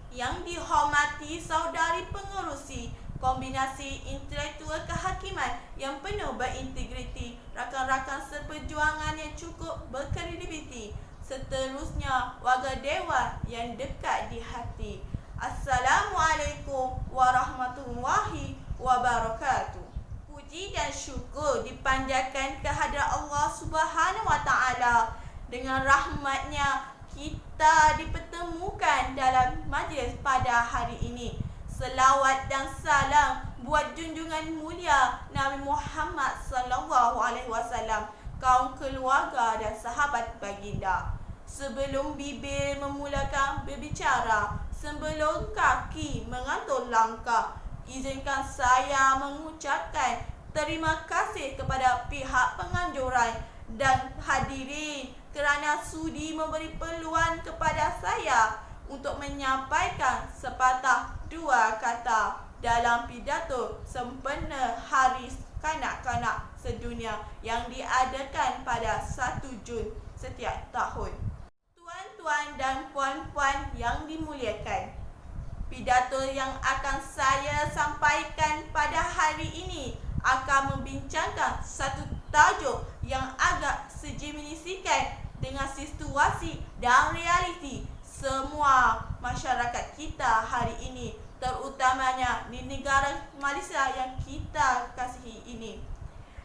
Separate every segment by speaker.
Speaker 1: Yang dihormati saudari pengerusi Kombinasi Intelektual Kehakiman yang penuh berintegriti, rakan-rakan seperjuangan yang cukup berkredibiliti, seterusnya warga dewan yang dekat di hati. Assalamualaikum warahmatullahi wabarakatuh. Puji dan syukur dipanjatkan kehadrat Allah Subhanahu wa taala. Dengan rahmatnya kita dipertemukan dalam majlis pada hari ini. Selawat dan salam buat junjungan mulia Nabi Muhammad sallallahu alaihi wasallam, kaum keluarga dan sahabat baginda. Sebelum bibir memulakan berbicara, sebelum kaki mengatur langkah, izinkan saya mengucapkan terima kasih kepada pihak penganjuran dan hadirin kerana sudi memberi peluang kepada saya untuk menyampaikan sepatah dua kata dalam pidato sempena Hari Kanak-kanak Sedunia yang diadakan pada 1 Jun setiap tahun. Tuan-tuan dan puan-puan yang dimuliakan, pidato yang akan saya sampaikan pada hari ini akan membincangkan satu tajuk yang agak sejeniskan dengan situasi dan realiti semua masyarakat kita hari ini, terutamanya di negara Malaysia yang kita kasihi ini,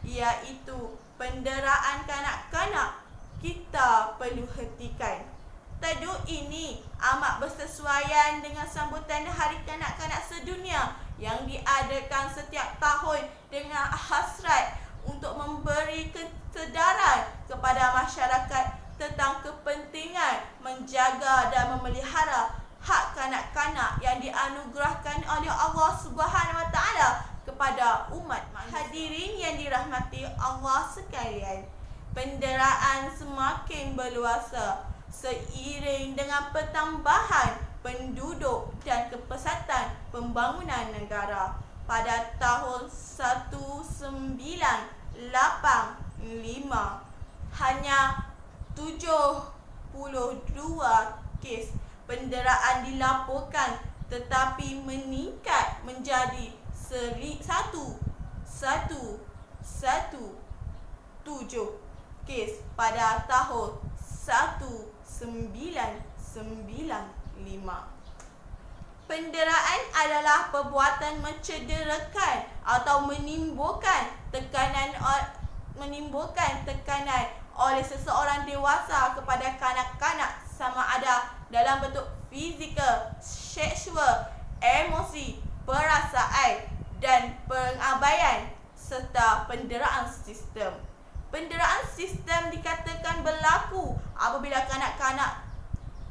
Speaker 1: iaitu penderaan kanak-kanak kita perlu hentikan. Tajuk ini amat bersesuaian dengan sambutan Hari Kanak-kanak Sedunia yang diadakan setiap tahun dengan hasrat untuk memberi kesedaran kepada masyarakat tentang kepentingan menjaga dan memelihara hak kanak-kanak yang dianugerahkan oleh Allah Subhanahu wa taala kepada umat manusia. Hadirin yang dirahmati Allah sekalian, penderaan semakin berluasa seiring dengan pertambahan penduduk dan kepesatan pembangunan negara. Pada tahun 1985, hanya 72 kes penderaan dilaporkan, tetapi meningkat menjadi 117 kes pada tahun 1995. Penderaan adalah perbuatan mencederakan atau menimbulkan tekanan oleh seseorang dewasa kepada kanak-kanak, sama ada dalam bentuk fizikal, seksual, emosi, perasaan dan pengabaian serta penderaan sistem. Penderaan sistem dikatakan berlaku apabila kanak-kanak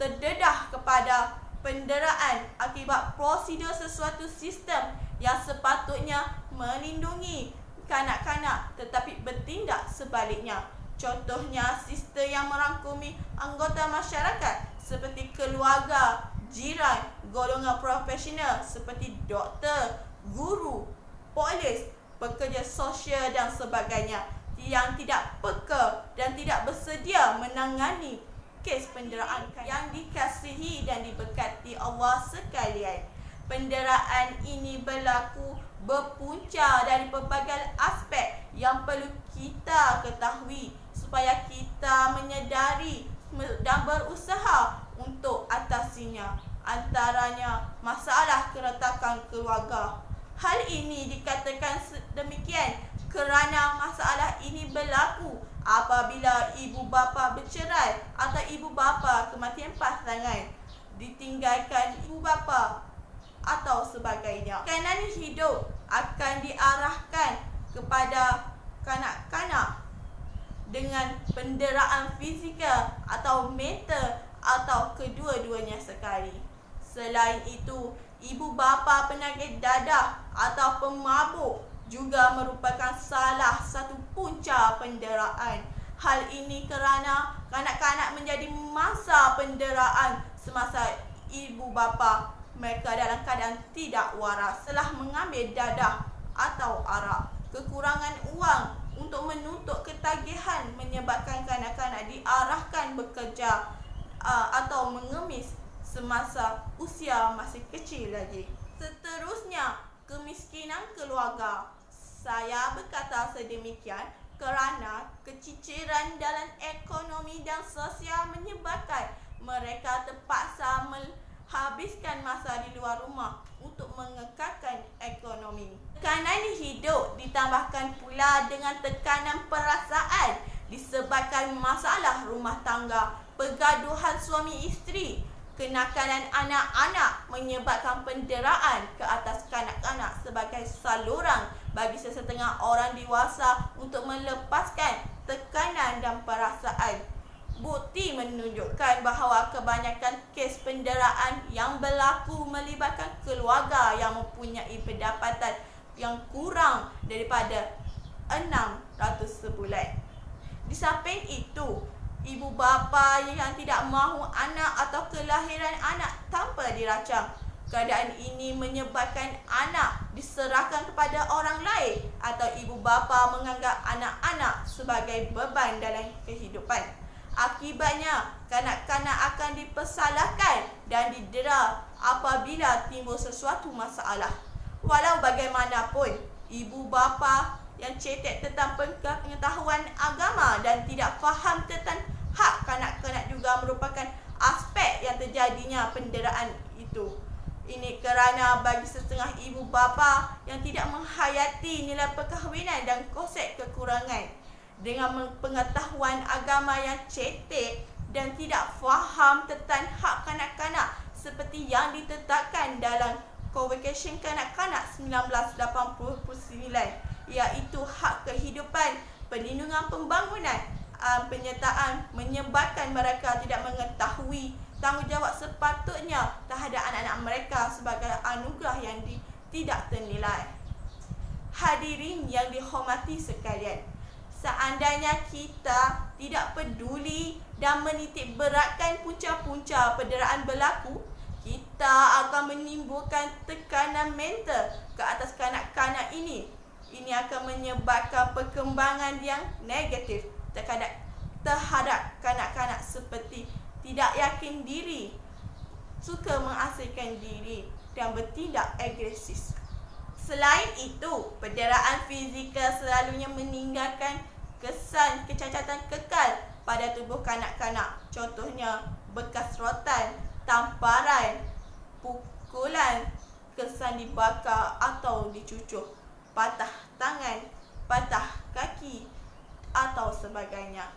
Speaker 1: terdedah kepada penderaan akibat prosedur sesuatu sistem yang sepatutnya melindungi kanak-kanak tetapi bertindak sebaliknya. Contohnya, sistem yang merangkumi anggota masyarakat seperti keluarga, jiran, golongan profesional seperti doktor, guru, polis, pekerja sosial dan sebagainya yang tidak peka dan tidak bersedia menangani kes penderaan yang dikasihi dan diberkati Allah sekalian. Penderaan ini berlaku berpunca dari pelbagai aspek yang perlu kita ketahui supaya kita menyedari dan berusaha untuk atasinya. Antaranya masalah keretakan keluarga. Hal ini dikatakan demikian kerana masalah ini berlaku apabila ibu bapa bercerai atau ibu bapa kematian pasangan, ditinggalkan ibu bapa atau sebagainya. Tekanan hidup akan diarahkan kepada kanak-kanak dengan penderaan fizikal atau mental atau kedua-duanya sekali. Selain itu, ibu bapa penyakit dadah atau pemabuk juga merupakan salah satu punca penderaan. Hal ini kerana kanak-kanak menjadi masa penderaan semasa ibu bapa mereka dalam keadaan tidak waras telah mengambil dadah atau arak. Kekurangan uang untuk menuntut ketagihan menyebabkan kanak-kanak diarahkan bekerja atau mengemis semasa usia masih kecil lagi. Seterusnya, kemiskinan keluarga. Saya berkata sedemikian kerana keciciran dalam ekonomi dan sosial menyebabkan mereka terpaksa menghabiskan masa di luar rumah untuk mengekalkan ekonomi. Tekanan hidup ditambahkan pula dengan tekanan perasaan disebabkan masalah rumah tangga, pergaduhan suami isteri, kenakalan anak-anak menyebabkan penderaan ke atas kanak-kanak sebagai saluran bagi sesetengah orang dewasa untuk melepaskan tekanan dan perasaan. Bukti menunjukkan bahawa kebanyakan kes penderaan yang berlaku melibatkan keluarga yang mempunyai pendapatan yang kurang daripada 600 sebulan. Di samping itu, ibu bapa yang tidak mahu anak atau kelahiran anak tanpa dirancang. Keadaan ini menyebabkan anak diserahkan kepada orang lain atau ibu bapa menganggap anak-anak sebagai beban dalam kehidupan. Akibatnya, kanak-kanak akan dipersalahkan dan didera apabila timbul sesuatu masalah. Walau bagaimanapun, ibu bapa yang cetek tentang pengetahuan agama dan tidak faham tentang hak kanak-kanak juga merupakan aspek yang terjadinya penderaan itu. Ini kerana bagi setengah ibu bapa yang tidak menghayati nilai perkahwinan dan konsep kekurangan, dengan pengetahuan agama yang cetek dan tidak faham tentang hak kanak-kanak seperti yang ditetapkan dalam Convocation Kanak-Kanak 1989, iaitu hak kehidupan, perlindungan pembangunan, penyertaan, menyebabkan mereka tidak mengetahui tanggungjawab sepatutnya terhadap anak-anak mereka sebagai anugerah yang tidak ternilai. Hadirin yang dihormati sekalian, seandainya kita tidak peduli dan menitik beratkan punca-punca penderaan berlaku, kita akan menimbulkan tekanan mental ke atas kanak-kanak ini. Ini akan menyebabkan perkembangan yang negatif terhadap kanak-kanak seperti tidak yakin diri, suka mengasingkan diri dan bertindak agresif. Selain itu, penderaan fizikal selalunya meninggalkan kesan kecacatan kekal pada tubuh kanak-kanak. Contohnya, bekas rotan, tamparan, pukulan, kesan dibakar atau dicucuk, patah tangan, patah kaki atau sebagainya.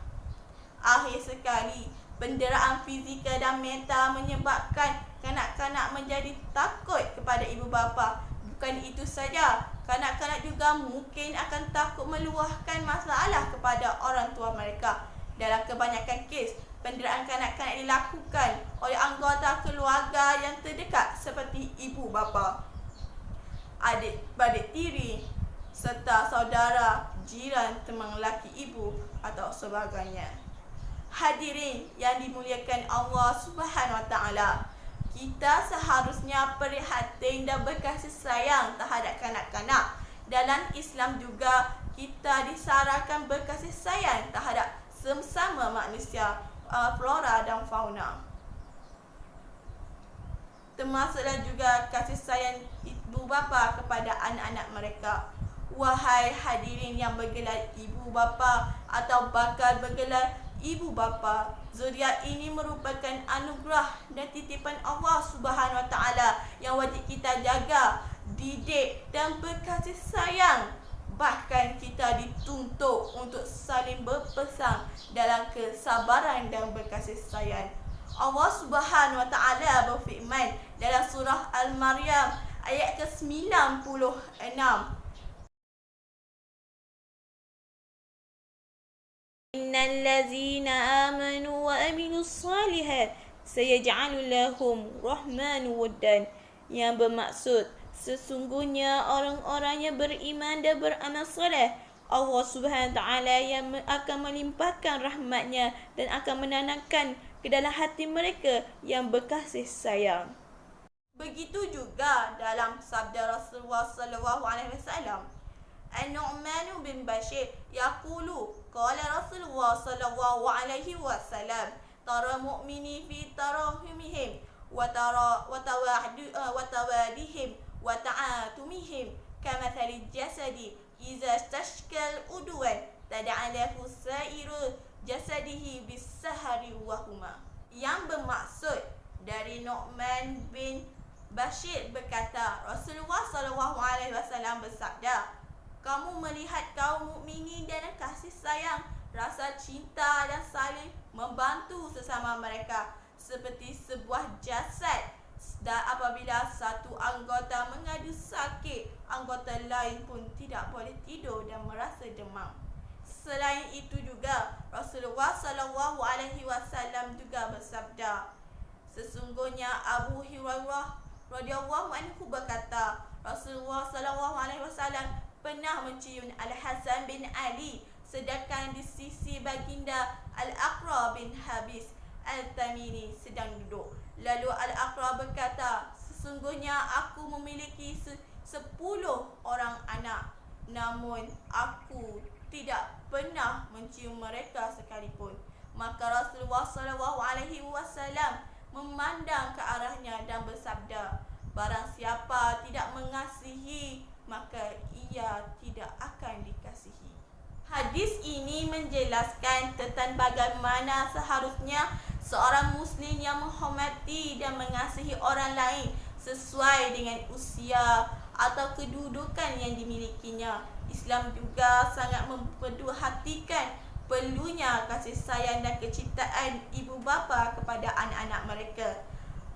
Speaker 1: Akhir sekali, penderaan fizikal dan mental menyebabkan kanak-kanak menjadi takut kepada ibu bapa. Bukan itu saja, kanak-kanak juga mungkin akan takut meluahkan masalah kepada orang tua mereka. Dalam kebanyakan kes, penderaan kanak-kanak dilakukan oleh anggota keluarga yang terdekat seperti ibu bapa, adik-beradik tiri, serta saudara, jiran, teman lelaki ibu atau sebagainya. Hadirin yang dimuliakan Allah Subhanahu Wa Taala, kita seharusnya prihatin dan berkasih sayang terhadap kanak-kanak. Dalam Islam juga kita disarankan berkasih sayang terhadap sesama manusia, flora dan fauna. Termasuklah juga kasih sayang ibu bapa kepada anak-anak mereka. Wahai hadirin yang bergelar ibu bapa atau bakal bergelar ibu bapa, zuriat ini merupakan anugerah dan titipan Allah Subhanahu Wa Taala yang wajib kita jaga, didik dan berkasih sayang. Bahkan kita dituntut untuk saling berpesan dalam kesabaran dan berkasih sayang. Allah Subhanahu Wa Taala berfirman dalam surah Al-Maryam ayat ke-96, Innal ladzina amanu wa amilus salihat sayaj'alu lahum rahmanu waddan, yang bermaksud sesungguhnya orang-orang yang beriman dan beramal soleh, Allah Subhanahu Taala yang akan melimpahkan rahmatnya dan akan menanamkan ke dalam hati mereka yang berkasih sayang. Begitu juga dalam sabda Rasulullah sallallahu alaihi wasallam, An-Nu'man bin Bashir yaqulu qala Rasulullah sallallahu alaihi wasallam, tara mu'mini fi tarahumihim وتوادهم وتعاطمهم كمثل الجسد إذا استشكى العضو تداعى له سائر جسده بالسهر وهما. Yang bermaksud dari Nu'man bin Bashir berkata, Rasulullah SAW bersabda, kamu melihat kaum mukminin dalam kasih sayang, rasa cinta dan saling membantu sesama mereka seperti sebuah jasad, dan apabila satu anggota mengadu sakit, anggota lain pun tidak boleh tidur dan merasa demam. Selain itu juga Rasulullah SAW juga bersabda, sesungguhnya Abu Hurairah radhiyallahu anhu berkata, Rasulullah SAW pernah mencium Al-Hasan bin Ali sedangkan di sisi baginda Al-Aqra bin Habis Al-Tamimi sedang duduk. Lalu Al-Aqra berkata, sesungguhnya aku memiliki 10 orang anak, namun aku tidak pernah mencium mereka sekalipun. Maka Rasulullah SAW memandang ke arahnya dan bersabda, barang siapa tidak mengasihi, maka ia tidak akan dikasihi. Hadis ini menjelaskan tentang bagaimana seharusnya seorang Muslim yang menghormati dan mengasihi orang lain sesuai dengan usia atau kedudukan yang dimilikinya. Islam juga sangat memperhatikan perlunya kasih sayang dan kecintaan ibu bapa kepada anak-anak mereka.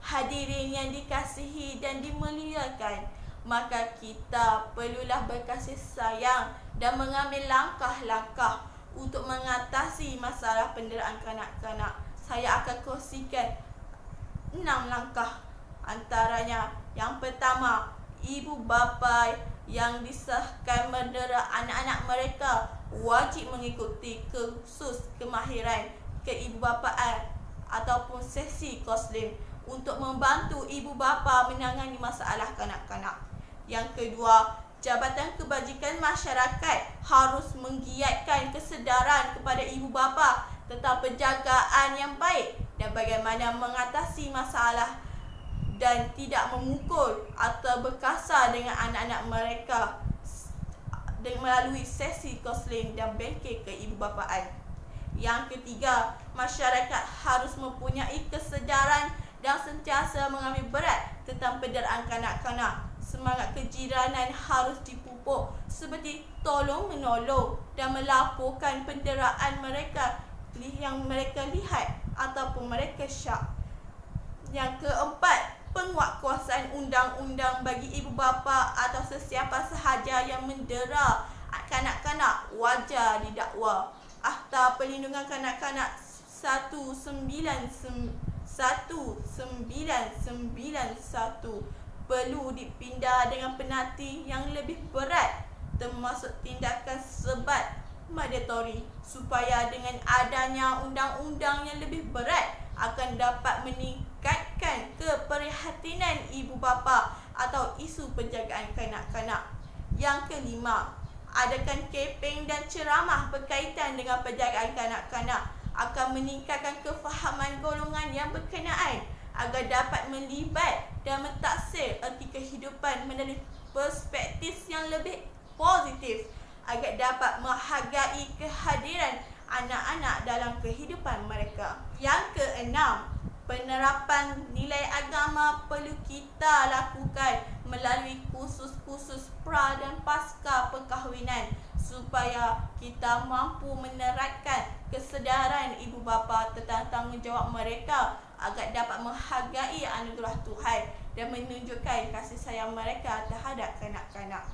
Speaker 1: Hadirin yang dikasihi dan dimuliakan, maka kita perlulah berkasih sayang dan mengambil langkah-langkah untuk mengatasi masalah penderaan kanak-kanak. Saya akan kongsikan 6 langkah. Antaranya, yang pertama, ibu bapa yang disahkan mendera anak-anak mereka wajib mengikuti kursus kemahiran keibubapaan ataupun sesi konseling untuk membantu ibu bapa menangani masalah kanak-kanak. Yang kedua, Jabatan Kebajikan Masyarakat harus menggiatkan kesedaran kepada ibu bapa tentang penjagaan yang baik dan bagaimana mengatasi masalah dan tidak memukul atau berkasar dengan anak-anak mereka melalui sesi konseling dan bengkel keibubapaan. Yang ketiga, masyarakat harus mempunyai kesedaran dan sentiasa mengambil berat tentang penderaan kanak-kanak. Semangat kejiranan harus dipupuk seperti tolong-menolong dan melaporkan penderaan mereka yang mereka lihat ataupun mereka syak. Yang keempat, penguatkuasaan undang-undang bagi ibu bapa atau sesiapa sahaja yang mendera kanak-kanak wajar didakwa. Akta Perlindungan Kanak-kanak 1991 perlu dipindah dengan penalti yang lebih berat termasuk tindakan sebat mandatori supaya dengan adanya undang-undang yang lebih berat akan dapat meningkatkan keprihatinan ibu bapa atau isu penjagaan kanak-kanak. Yang kelima, adakan kempen dan ceramah berkaitan dengan penjagaan kanak-kanak akan meningkatkan kefahaman golongan yang berkenaan agar dapat melibat dan mentaksir erti kehidupan melalui perspektif yang lebih positif agar dapat menghargai kehadiran anak-anak dalam kehidupan mereka. Yang keenam, penerapan nilai agama perlu kita lakukan melalui kursus-kursus pra dan pasca perkahwinan supaya kita mampu menerapkan kesedaran ibu bapa tentang tanggungjawab mereka agar dapat menghargai anugerah Tuhan dan menunjukkan kasih sayang mereka terhadap kanak-kanak.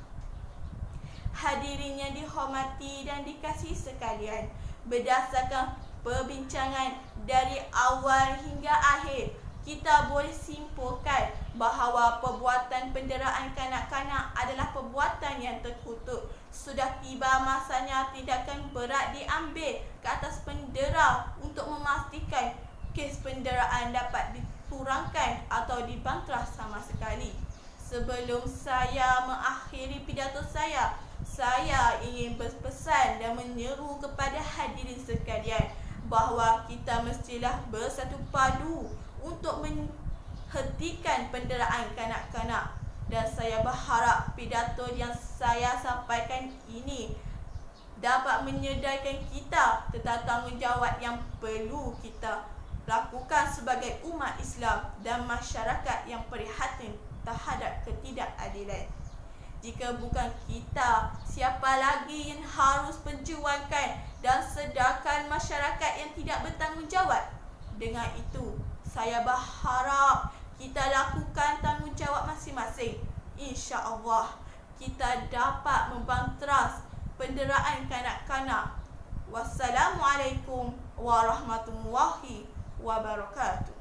Speaker 1: Hadirin yang dihormati dan dikasihi sekalian, berdasarkan perbincangan dari awal hingga akhir, kita boleh simpulkan bahawa perbuatan penderaan kanak-kanak adalah perbuatan yang terkutuk. Sudah tiba masanya tindakan berat diambil ke atas pendera untuk memastikan kes penderaan dapat dikurangkan atau dibantah sama sekali. Sebelum saya mengakhiri pidato saya ingin berpesan dan menyeru kepada hadirin sekalian bahawa kita mestilah bersatu padu untuk hentikan penderaan kanak-kanak. Dan saya berharap pidato yang saya sampaikan ini dapat menyedarkan kita tentang tanggungjawab yang perlu kita lakukan sebagai umat Islam dan masyarakat yang prihatin terhadap ketidakadilan. Jika bukan kita, siapa lagi yang harus perjuangkan dan sedarkan masyarakat yang tidak bertanggungjawab? Dengan itu, saya berharap kita lakukan tanggungjawab masing-masing. Insya-Allah, kita dapat membanteras penderaan kanak-kanak. Wassalamualaikum warahmatullahi wabarakatuh.